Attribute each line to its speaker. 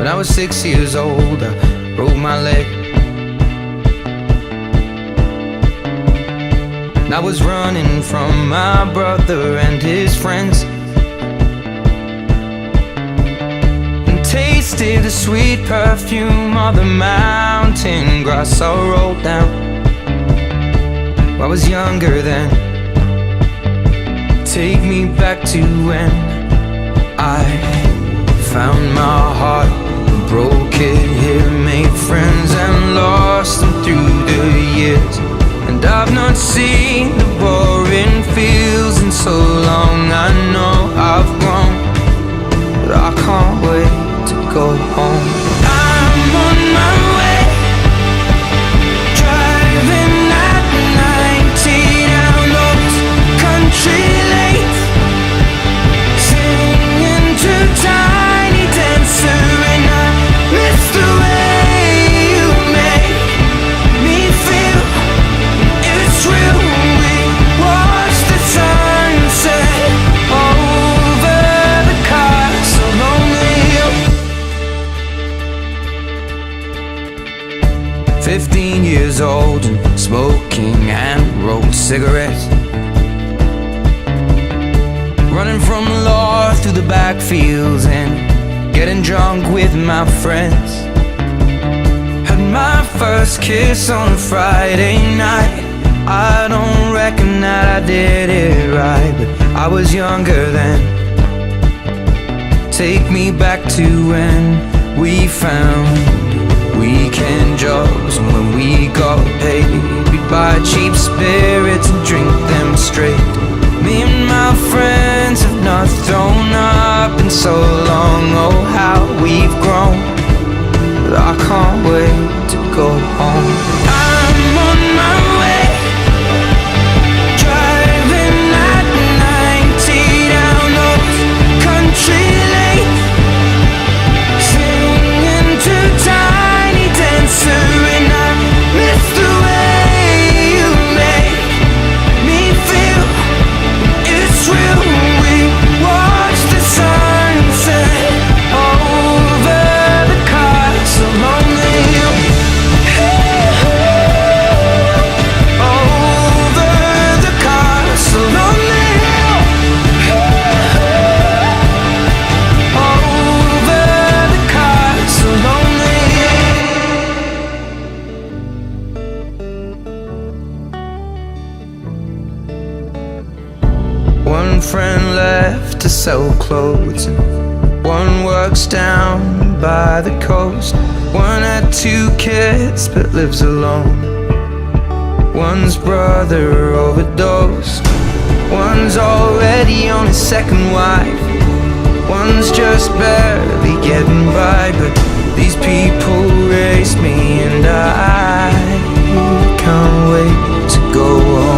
Speaker 1: When I was 6 years old, I broke my leg. And I was running from my brother and his friends, and tasted the sweet perfume of the mountain grass I rolled down. I was younger then. Take me back to when I found my heart, broke it here, made friends and lost them through the years. And I've not seen the boring fields in so long. I know I've grown, but I can't wait to go home. I'm on my way, driving at 90 down those country lanes, singing to Tiny Dancer, and I miss the way you make me feel. It's real. We watch the sunset over the castle lonely hill. 15 years old and smoking hand-rolled cigarettes, running from the law through the backfields and getting drunk with my friends. Had my first kiss on a Friday night. I don't reckon that I did it right, but I was younger then. Take me back to when we found weekend jobs, and when we got paid, we'd buy cheap spirits and drink them straight. Me and my friends have not thrown up in so long. Oh, how we've grown, but I can't wait to go home. I'm on my way, driving at 90 down those country lanes, singing to Tiny Dancer, and I miss the way you make me feel. It's real. We watch the sunset over the castle lonely hill. Over the castle lonely hill. Over the castle lonely hill. One friend left to sell clothes, and one works down by the coast. One had 2 kids but lives alone. One's brother overdosed. One's already on his second wife. One's just barely getting by, but these people raised me, and I can't wait to go home.